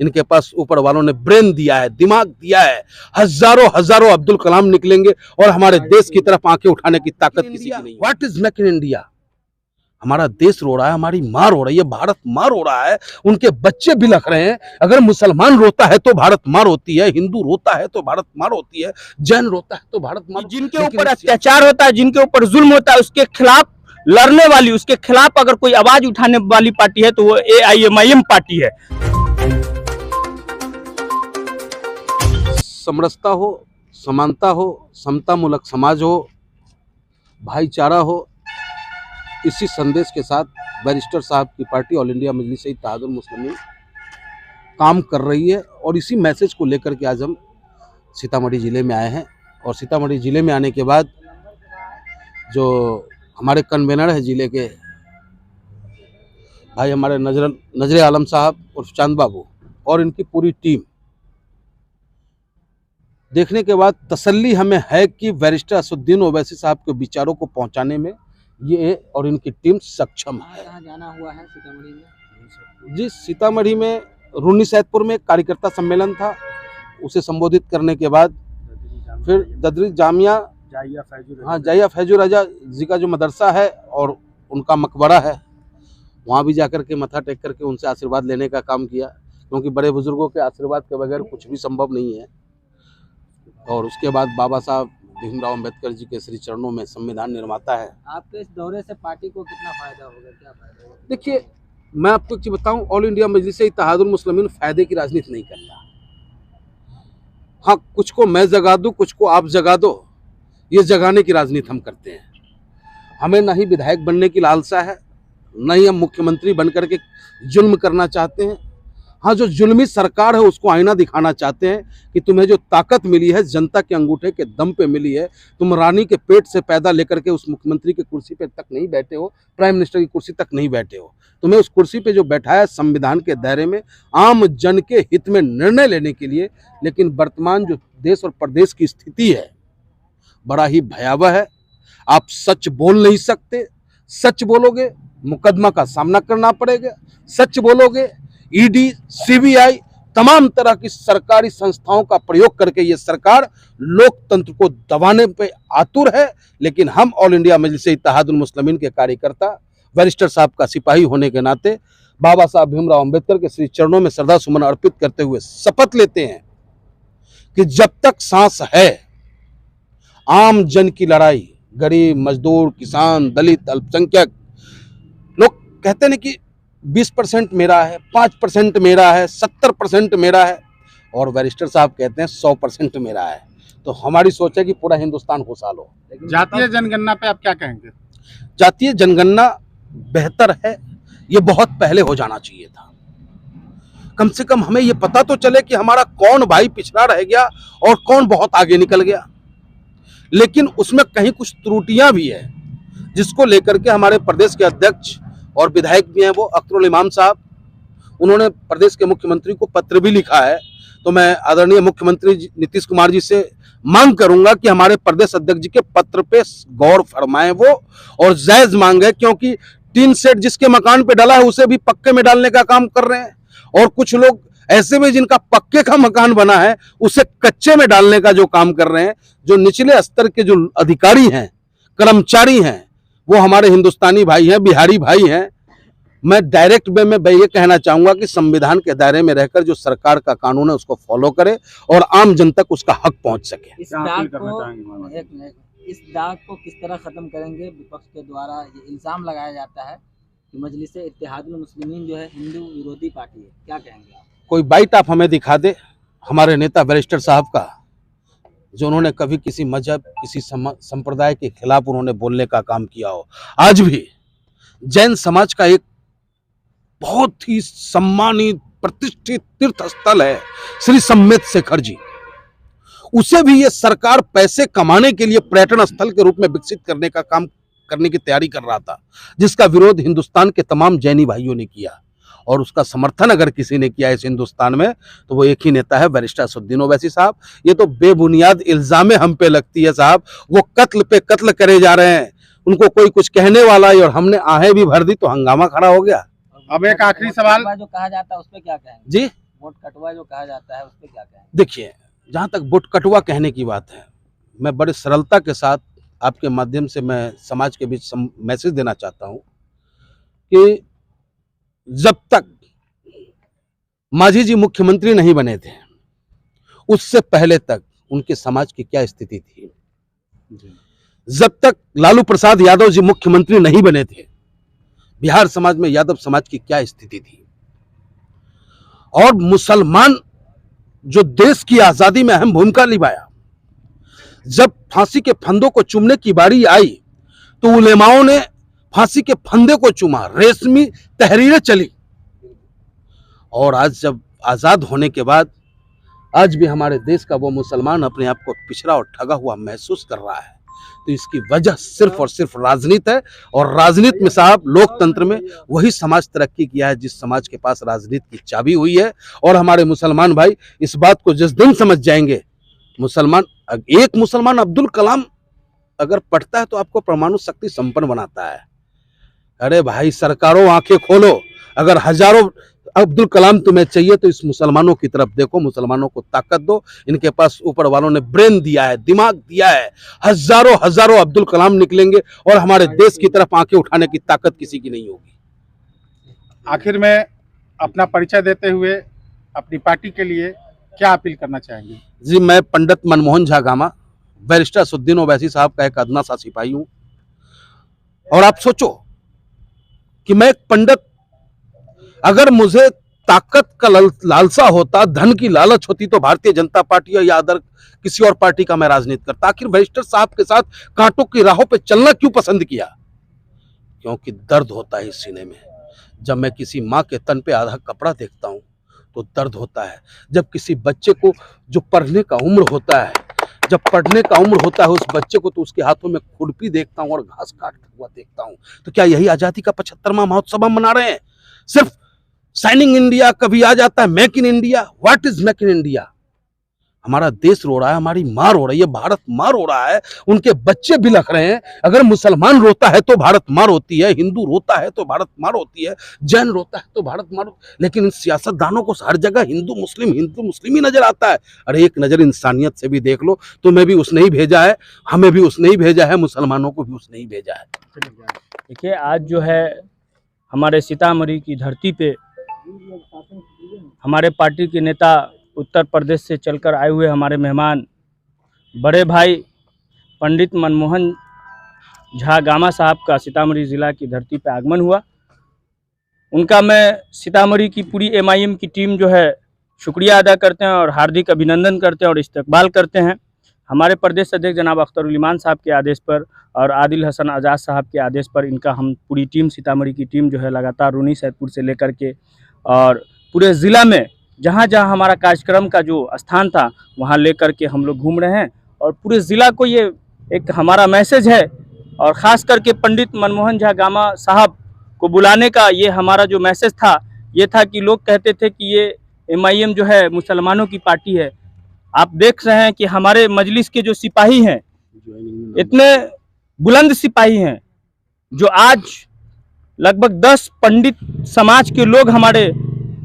इनके पास ऊपर वालों ने ब्रेन दिया है, दिमाग दिया है। हजारों हजारों अब्दुल कलाम निकलेंगे और हमारे देश की तरफ आंखें उठाने की ताकत किसी की नहीं। What is make in India? हमारा देश रो रहा है, हमारी माँ रो रही है, भारत माँ रो रहा है, उनके बच्चे बिलख रहे हैं। अगर मुसलमान रोता है तो भारत माँ रोती है, हिंदू रोता है तो भारत माँ रोती है, जैन रोता है तो भारत माँ। जिनके ऊपर अत्याचार होता है, जिनके ऊपर जुल्म होता है, उसके खिलाफ लड़ने वाली, उसके खिलाफ अगर कोई आवाज उठाने वाली पार्टी है तो वो AIMIM पार्टी है। समरसता हो, समानता हो, समता मूलक समाज हो, भाईचारा हो, इसी संदेश के साथ बैरिस्टर साहब की party all India Majlis Ittehadul Muslimeen काम कर रही है। और इसी मैसेज को लेकर के आज हम सीतामढ़ी ज़िले में आए हैं। और सीतामढ़ी ज़िले में आने के बाद जो हमारे कन्वेनर है ज़िले के भाई, हमारे नजरे आलम साहब और चांद बाबू और इनकी पूरी टीम, देखने के बाद तसल्ली हमें है कि बैरिस्टर असदुद्दीन ओवैसी साहब के विचारों को पहुंचाने में ये और इनकी टीम सक्षम है। कहाँ जाना हुआ है सीतामढ़ी में? जी, सीतामढ़ी में रून्नी सैदपुर में कार्यकर्ता सम्मेलन था, उसे संबोधित करने के बाद फिर ददरी जामिया जाइया फैजुर रजा जी का जो मदरसा है और उनका मकबरा है, वहाँ भी जाकर के मत्था टेक करके उनसे आशीर्वाद लेने का काम किया, क्योंकि बड़े बुजुर्गों के आशीर्वाद के बगैर कुछ भी संभव नहीं है। और उसके बाद बाबा साहब भीमराव अंबेडकर जी के श्री चरणों में संविधान निर्माता है। आपके इस दौरे से पार्टी को कितना फायदा होगा, क्या फायदा होगा? देखिए, मैं आपको एक चीज बताऊं, ऑल इंडिया मजलिस इत्तेहादुल मुस्लिमीन फायदे की राजनीति नहीं करता। हाँ, कुछ को मैं जगा दूं, कुछ को आप जगा दो, ये जगाने की राजनीति हम करते हैं। हमें ना ही विधायक बनने की लालसा है, न ही हम मुख्यमंत्री बनकर के जुल्म करना चाहते हैं। हाँ, जो जुल्मी सरकार है उसको आईना दिखाना चाहते हैं कि तुम्हें जो ताकत मिली है जनता के अंगूठे के दम पे मिली है, तुम रानी के पेट से पैदा लेकर के उस मुख्यमंत्री की कुर्सी पे तक नहीं बैठे हो, प्राइम मिनिस्टर की कुर्सी तक नहीं बैठे हो। तुम्हें उस कुर्सी पे जो बैठाया है संविधान के दायरे में आम जन के हित में निर्णय लेने के लिए। लेकिन वर्तमान जो देश और प्रदेश की स्थिति है बड़ा ही भयावह है। आप सच बोल नहीं सकते, सच बोलोगे मुकदमा का सामना करना पड़ेगा, सच बोलोगे ईडी, CBI, तमाम तरह की सरकारी संस्थाओं का प्रयोग करके ये सरकार लोकतंत्र को दबाने पे आतुर है। लेकिन हम ऑल इंडिया मजलिस इत्तेहादुल मुस्लिमीन के कार्यकर्ता, बैरिस्टर साहब का सिपाही होने के नाते बाबा साहब भीमराव अंबेडकर के श्री चरणों में श्रद्धा सुमन अर्पित करते हुए शपथ लेते हैं कि जब तक सांस है आम जन की लड़ाई, गरीब, मजदूर, किसान, दलित, अल्पसंख्यक, लोग कहते हैं कि 20% मेरा है, 5% मेरा है, 70% मेरा है, और बैरिस्टर साहब कहते हैं 100% मेरा है। तो हमारी सोच है कि पूरा हिंदुस्तान खुशहाल हो। जातीय जनगणना पे आप क्या कहेंगे? जातीय जनगणना बेहतर है, ये बहुत पहले हो जाना चाहिए था। कम से कम हमें ये पता तो चले कि हमारा कौन भाई पिछड़ा रह गया और कौन बहुत आगे निकल गया। लेकिन उसमें कहीं कुछ त्रुटियां भी है, जिसको लेकर के हमारे प्रदेश के अध्यक्ष और विधायक भी हैं वो अख्तरुल इमाम साहब, उन्होंने प्रदेश के मुख्यमंत्री को पत्र भी लिखा है। तो मैं आदरणीय मुख्यमंत्री नीतीश कुमार जी से मांग करूंगा कि हमारे प्रदेश अध्यक्ष जी के पत्र पे गौर फरमाएं वो, और जायज मांग है, क्योंकि टीन सेट जिसके मकान पे डाला है उसे भी पक्के में डालने का काम कर रहे हैं, और कुछ लोग ऐसे भी जिनका पक्के का मकान बना है उसे कच्चे में डालने का जो काम कर रहे हैं। जो निचले स्तर के जो अधिकारी हैं, कर्मचारी हैं, वो हमारे हिंदुस्तानी भाई हैं, बिहारी भाई हैं। मैं डायरेक्ट वे में ये कहना चाहूंगा कि संविधान के दायरे में रहकर जो सरकार का कानून है उसको फॉलो करे और आम जन तक उसका हक पहुंच सके। इस दाग को किस तरह खत्म करेंगे? विपक्ष के द्वारा ये इल्जाम लगाया जाता है कि मजलिस इत्तेहादुल मुस्लिमीन जो है हिंदू विरोधी पार्टी है, क्या कहेंगे आप? कोई बाइट आप हमें दिखा दे हमारे नेता बैरिस्टर साहब का, जो उन्होंने कभी किसी मजहब, किसी संप्रदाय के खिलाफ उन्होंने बोलने का काम किया हो। आज भी जैन समाज का एक बहुत ही सम्मानित प्रतिष्ठित तीर्थ स्थल है श्री सम्मेत शेखर जी, उसे भी ये सरकार पैसे कमाने के लिए पर्यटन स्थल के रूप में विकसित करने का काम करने की तैयारी कर रहा था, जिसका विरोध हिंदुस्तान के तमाम जैनी भाइयों ने किया। और उसका समर्थन अगर किसी ने किया इस हिंदुस्तान में तो वो एक ही नेता है, बैरिस्टर असदुद्दीन ओवैसी साहब। ये तो बेबुनियाद इल्जामें हम पे लगती है साहब, वो कत्ल पे कत्ल करे जा रहे हैं, उनको कोई कुछ कहने वाला है और हमने आहें भी भर दी तो हंगामा खड़ा हो गया। अब एक आखिरी सवाल, जो कहा जाता है उस पे क्या कहेंगे? जी, वोट कटवा जो कहा जाता है उस पर क्या कहें? देखिए, जहाँ तक वोट कटवा कहने की बात है, मैं बड़े सरलता के साथ आपके माध्यम से मैं समाज के बीच मैसेज देना चाहता हूँ कि जब तक मांझी जी मुख्यमंत्री नहीं बने थे, उससे पहले तक उनके समाज की क्या स्थिति थी, जब तक लालू प्रसाद यादव जी मुख्यमंत्री नहीं बने थे, बिहार समाज में यादव समाज की क्या स्थिति थी, और मुसलमान जो देश की आजादी में अहम भूमिका निभाया, जब फांसी के फंदों को चूमने की बारी आई तो उलेमाओं ने फांसी के फंदे को चूमा, रेशमी तहरीरें चली, और आज जब आजाद होने के बाद आज भी हमारे देश का वो मुसलमान अपने आप को पिछड़ा और ठगा हुआ महसूस कर रहा है, तो इसकी वजह सिर्फ और सिर्फ राजनीति है। और राजनीति में साहब, लोकतंत्र में वही समाज तरक्की किया है जिस समाज के पास राजनीति की चाबी हुई है। और हमारे मुसलमान भाई इस बात को जिस दिन समझ जाएंगे, एक मुसलमान अब्दुल कलाम अगर पढ़ता है तो आपको परमाणु शक्ति संपन्न बनाता है। अरे भाई, सरकारों आंखें खोलो, अगर हजारों अब्दुल कलाम तुम्हें चाहिए तो इस मुसलमानों की तरफ देखो, मुसलमानों को ताकत दो। इनके पास ऊपर वालों ने ब्रेन दिया है, दिमाग दिया है, हजारों हजारों अब्दुल कलाम निकलेंगे और हमारे देश की तरफ आंखें उठाने की ताकत किसी की नहीं होगी। आखिर में अपना परिचय देते हुए अपनी पार्टी के लिए क्या अपील करना चाहेंगे? जी, मैं पंडित मनमोहन झा गामा, बैरिस्टर असदुद्दीन ओवैसी साहब का एक अदना सा सिपाही हूं। और आप सोचो कि मैं एक पंडित, अगर मुझे ताकत का लालसा होता, धन की लालच होती, तो भारतीय जनता पार्टी या अदर किसी और पार्टी का मैं राजनीति करता। आखिर बैरिस्टर साहब के साथ कांटों की राहों पे चलना क्यों पसंद किया? क्योंकि दर्द होता है इस सीने में। जब मैं किसी माँ के तन पे आधा कपड़ा देखता हूँ तो दर्द होता है। जब किसी बच्चे को जो पढ़ने का उम्र होता है, जब पढ़ने का उम्र होता है उस बच्चे को, तो उसके हाथों में खुरपी देखता हूँ और घास काटता हुआ देखता हूँ। तो क्या यही आजादी का 75वां महोत्सव हम मना रहे हैं? सिर्फ साइनिंग इंडिया कभी आ जाता है, make in India. What is make in India? हमारा देश रो रहा है, हमारी माँ रो रही है, भारत माँ रो रहा है, उनके बच्चे बिलख रहे हैं। अगर मुसलमान रोता है तो भारत माँ रोती है, हिंदू रोता है तो भारत माँ रोती है, जैन रोता है तो भारत माँ रोती है। लेकिन इन सियासतदानों को हर जगह हिंदू मुस्लिम ही नजर आता है। अरे एक नजर इंसानियत से भी देख लो। तुम्हें भी उसने ही भेजा है, हमें भी उसने ही भेजा है, मुसलमानों को भी उसने ही भेजा है। देखिए, आज जो है हमारे सीतामढ़ी की धरती पे हमारे पार्टी के नेता, उत्तर प्रदेश से चलकर आए हुए हमारे मेहमान बड़े भाई पंडित मनमोहन झा गामा साहब का सीतामढ़ी ज़िला की धरती पर आगमन हुआ। उनका मैं सीतामढ़ी की पूरी MIM की टीम जो है शुक्रिया अदा करते हैं और हार्दिक अभिनंदन करते हैं और इस्तकबाल करते हैं। हमारे प्रदेश अध्यक्ष जनाब अख्तरुल ईमान साहब के आदेश पर और आदिल हसन आज़ाद साहब के आदेश पर इनका हम पूरी टीम, सीतामढ़ी की टीम जो है लगातार रूनी सैदपुर से लेकर के और पूरे ज़िला में जहाँ जहाँ हमारा कार्यक्रम का जो स्थान था वहाँ लेकर के हम लोग घूम रहे हैं। और पूरे ज़िला को ये एक हमारा मैसेज है, और ख़ास करके पंडित मनमोहन झा गामा साहब को बुलाने का ये हमारा जो मैसेज था, ये था कि लोग कहते थे कि ये MIM जो है मुसलमानों की पार्टी है। आप देख रहे हैं कि हमारे मजलिस के जो सिपाही हैं, इतने बुलंद सिपाही हैं, जो आज लगभग 10 पंडित समाज के लोग हमारे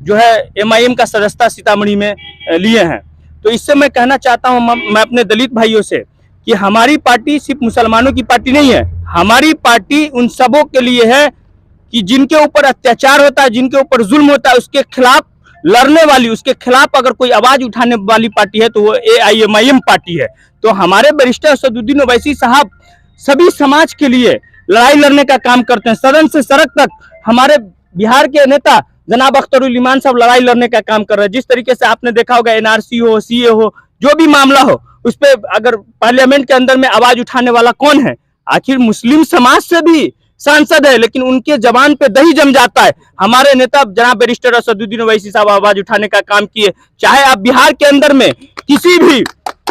जो है MIM का सदस्यता सीतामढ़ी में लिए हैं। तो इससे मैं कहना चाहता हूं, मैं अपने दलित भाइयों से, कि हमारी पार्टी सिर्फ मुसलमानों की पार्टी नहीं है। हमारी पार्टी उन सबों के लिए है कि जिनके ऊपर अत्याचार होता है, जिनके ऊपर जुल्म होता है, उसके खिलाफ लड़ने वाली, उसके खिलाफ अगर कोई आवाज उठाने वाली पार्टी है तो वो AIMIM पार्टी है। तो हमारे बैरिस्टर असदुद्दीन ओवैसी साहब सभी समाज के लिए लड़ाई लड़ने का काम करते हैं। सदन से सड़क तक हमारे बिहार के नेता जनाब अख्तरुल ईमान साहब लड़ाई लड़ने का काम कर रहे हैं। जिस तरीके से आपने देखा होगा, NRC हो, CA हो, जो भी मामला हो, उस पर अगर पार्लियामेंट के अंदर में आवाज उठाने वाला कौन है? आखिर मुस्लिम समाज से भी सांसद है, लेकिन उनके जबान पे दही जम जाता है। हमारे नेता जनाब बैरिस्टर असदुद्दीन ओवैसी साहब आवाज उठाने का काम किए। चाहे आप बिहार के अंदर में किसी भी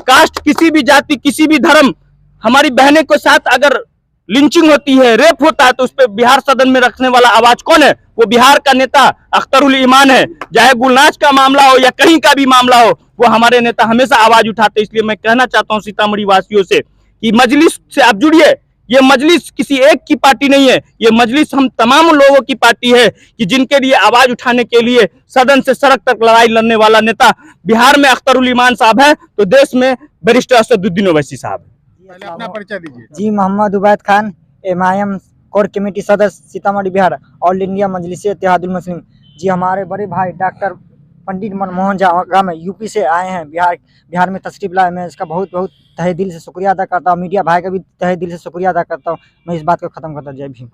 कास्ट, किसी भी जाति, किसी भी धर्म, हमारी बहनें के साथ अगर लिंचिंग होती है, रेप होता है, तो उस पर बिहार सदन में रखने वाला आवाज कौन है? वो बिहार का नेता अख्तरुल ईमान है। चाहे गुलनाज का मामला हो या कहीं का भी मामला हो, वो हमारे नेता हमेशा आवाज उठाते। इसलिए मैं कहना चाहता हूं सीतामढ़ी वासियों से कि मजलिस से आप जुड़िए, ये मजलिस किसी एक की पार्टी नहीं है, ये मजलिस हम तमाम लोगों की पार्टी है कि जिनके लिए आवाज उठाने के लिए सदन से सड़क तक लड़ाई लड़ने वाला नेता बिहार में अख्तरुल ईमान साहब है तो देश में बैरिस्टर असदुद्दीन ओवैसी साहब है। पहले अपना परिचय दीजिए। जी Mohammad Ubaid Khan, MIM core committee सदस्य सीतामढ़ी बिहार, ऑल इंडिया मजलिस इत्तेहादुल मुस्लिम। जी हमारे बड़े भाई डॉक्टर पंडित मनमोहन झा में यूपी से आए हैं, बिहार में तशरीफ लाए। मैं इसका बहुत बहुत तहे दिल से शुक्रिया अदा करता हूँ, मीडिया भाई का भी तहे दिल से शुक्रिया अदा करता हूँ। मैं इस बात को खत्म करता हूँ। जय भीम।